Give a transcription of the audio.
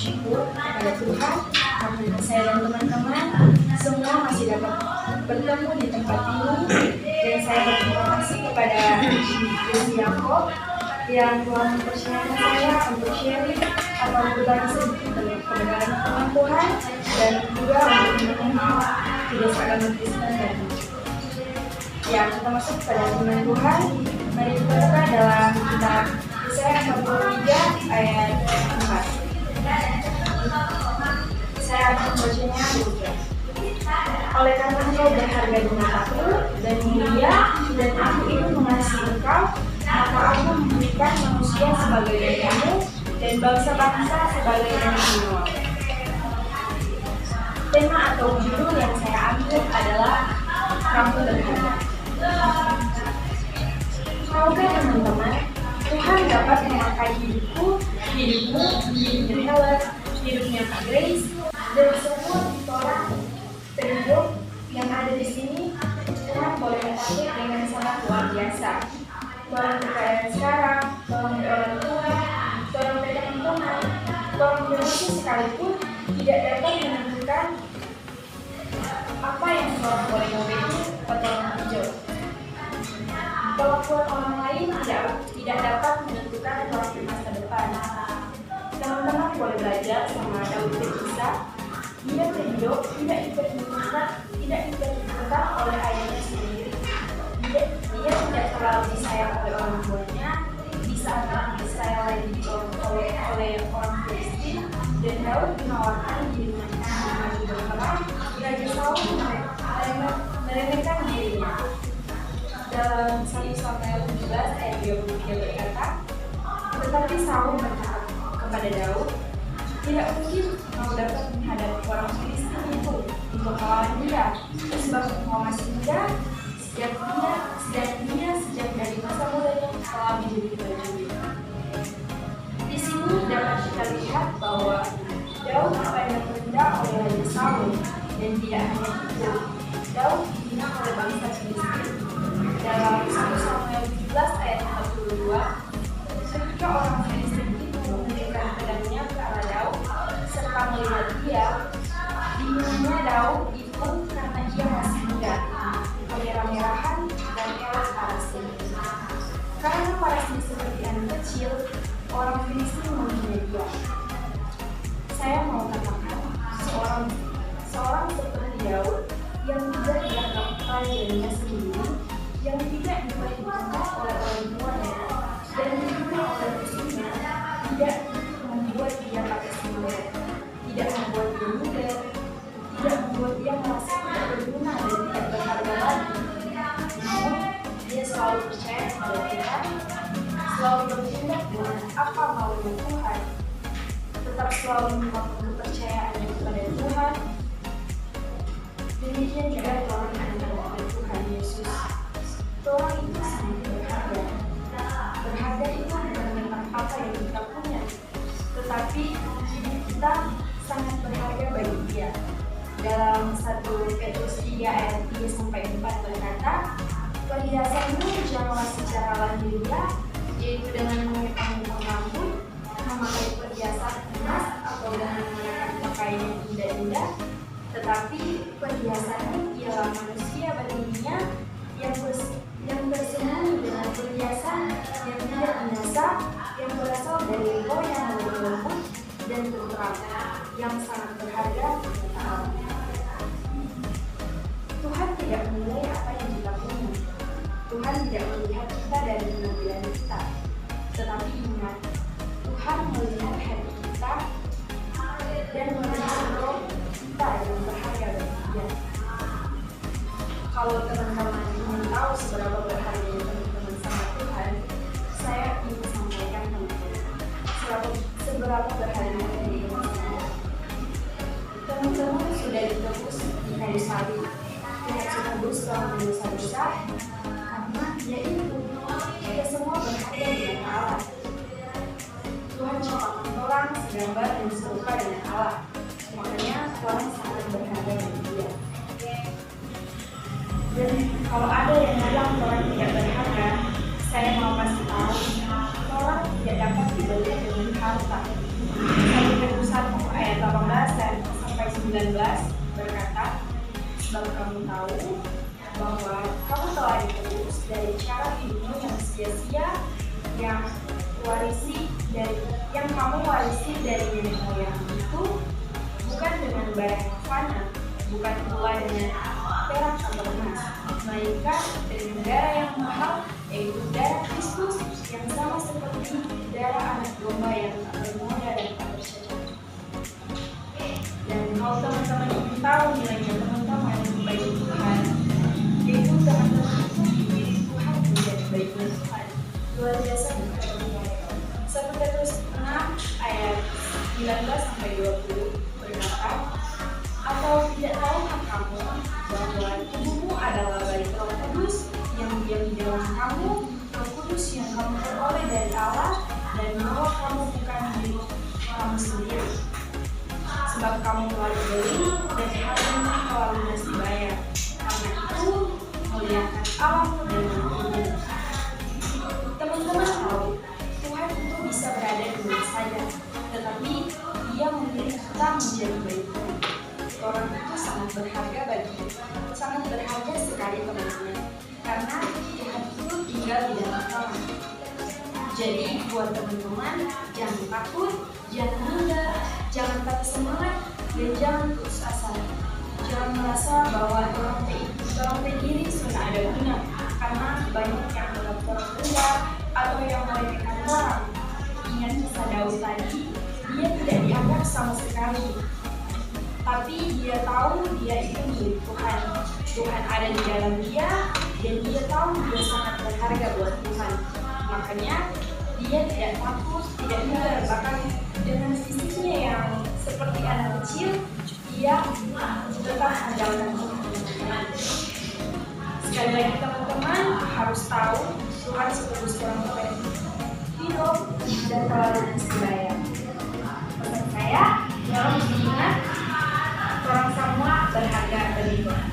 bersyukur kepada Tuhan karena saya dan teman-teman semua masih dapat bertemu di tempat ini, dan saya berterima kasih kepada Yesus Yakob yang telah mempercayakan saya untuk sharing atau berbagi sedikit tentang kebenaran firman Tuhan dan juga untuk menemani kebiasaan Kristen tadi. Ya, kita masuk pada firman Tuhan. Mari kita buka dalam kitab Yesaya 43 ayat 4. Saya akan membacanya juga. Oleh karena engkau berharga di mataku dan mulia, dan aku itu mengasihi engkau, maka aku memberikan manusia sebagai dayangmu dan bangsa-bangsa sebagai dayangmu. Tema atau judul yang saya ambil adalah kamu berharga. Tahukah teman-teman, Tuhan dapat memakai hidupmu, hidupnya Helen, hidupnya Kak Grace, dan semua orang terhidup yang ada di sini. Tuhan boleh memakai dengan sangat luar biasa. Tolong kekayaan sekarang, tolong orang tua, tolong teman-teman, tolong Indonesia sekalipun tidak dapat menentukan apa yang seorang boleh memiliki atau hijau. Kelakuan orang lain tidak dapat menentukan waktu masa depan. Teman-teman boleh belajar sama Daud bin Isa. Dia terhidup tidak diperlukan oleh ayahnya sendiri. Dia tidak terlalu disayang oleh orang tuanya di saat orang Israel lagi diolok oleh orang Filistin, dan Daud menawarkan dirinya maju berperang. Raja Saul meremehkan dirinya. Dalam 1 Samuel 17 ayat 23 berkata, tetapi Saul berkata kepada Daud, tidak mungkin kau dapat menghadapi orang Filistin itu untuk melawan dia, sebab engkau masih muda, sejak dari masa mudanya telah menjadi prajurit. Di sini dapat kita lihat bahwa Daud yang rendah oleh Raja Saul, dan tidak hanya itu, Daud dihina oleh bangsa Filistin. Dalam 1 Samuel 17 ayat 42, ketika orang Filistin itu mengirimkan pedangnya ke arah Daud serta melihat dia, dihinanya Daud itu karena dia masih muda, kemerah-merahan dan elok parasnya. Karena parasnya seperti anak kecil, orang Filistin menghina dia. Saya mau katakan, seorang seperti Daud yang tidak dianggap dirinya sendiri, yang tidak diperhitungkan oleh orang tuanya dan juga oleh istrinya, tidak membuat dia pakai semangat, tidak membuat dia muda, tidak membuat dia merasa tidak berguna dan tidak berharga lagi. Namun dia selalu percaya kepada Tuhan, selalu bertindak dengan apa maunya Tuhan, tetap selalu memohon kepercayaannya kepada Tuhan. Demikian juga orang kepada Tuhan Yesus. Tuhan itu sangat berharga. Berharga itu bukan tentang apa yang kita punya, tetapi hidup kita sangat berharga bagi Dia. Dalam 1 Petrus 3 ayat 3-4 berkata, perhiasanmu janganlah secara lahiriah, yaitu dengan mengenakan rambut, memakai perhiasan emas, atau dengan mengenakan pakaian yang indah-indah, tetapi perhiasanmu ialah manusia batininya yang bersembunyi dengan perhiasan yang tidak binasa, yang berasal dari roh yang lembut dan terang, yang sangat berharga bagi Allah. Tuhan tidak menilai apa yang kita punya. Tuhan tidak melihat kita dari penampilan kita, tetapi ingat, Tuhan melihat hati kita dan melihat roh kita yang berharga bagi Dia. Kalau teman-teman ingin tahu seberapa berharga teman-teman sama Tuhan, saya ingin sampaikan teman-teman seberapa berharga teman-teman. Teman-teman sudah ditebus di kayu salib. Tidak ditebus dalam dosa besar, karena yaitu kita semua berharga di mata Allah. Tuhan ciptakan orang segambar dan serupa dengan Allah. Makanya orang sangat berharga bagi Dia. Dan kalau ada yang bilang orang tidak berharga, saya mau kasih tahu, orang tidak dapat dibeli dengan harta. 1 Petrus 1 berkata, sebab kamu tahu bahwa kamu telah ditebus dari cara hidupmu yang sia-sia yang kamu warisi dari nenek moyang itu, bukan dengan barang yang fana, bukan pula dengan perak atau emas, melainkan dengan darah yang mahal, yaitu darah Kristus yang sama seperti darah anak domba yang tak bernoda dan tak bercacat. Dan kalau teman-teman ingin tahu nilainya teman-teman bagi Tuhan, yaitu teman-teman itu dipilih Tuhan menjadi baiknya Tuhan. Luar biasa bukan? 1 Petrus 6 ayat 19-20 berkata, atau tidak tahukah kamu bahwa tubuhmu adalah bait Roh Kudus yang diam di dalam kamu, Roh Kudus yang kamu peroleh dari Allah, dan bahwa kamu bukan milik kamu sendiri, sebab kamu telah dibeli dan harganya telah lunas dibayar. Karena itu muliakan Allah dengan hidup. Teman-teman tahu, Tuhan itu bisa berada di mana saja, tetapi Dia memilih kita menjadi baiknya. Orang itu sangat berharga sangat berharga sekali teman-teman, karena Tuhan itu tinggal di dalam orang. Jadi buat teman-teman, jangan takut, jangan minder, jangan patah semangat, dan jangan putus asa. Jangan merasa bahwa orang diri sudah ada guna, karena banyak yang menganggap orang rendah atau yang meremehkan orang. Ingat kisah Daud tadi, dia tidak dianggap sama sekali, tapi dia tahu dia itu milik Tuhan. Tuhan ada di dalam dia, dan dia tahu dia sangat berharga buat Tuhan. Makanya dia tidak takut, tidak minder, bahkan dengan fisiknya yang seperti anak kecil, dia tetap menjalankan Tuhan. Sekali lagi teman-teman harus tahu Tuhan sebagai orang tua hidup dan teladan sebaya. Pesan saya, dalam mengingat orang semua berharga bagi Tuhan.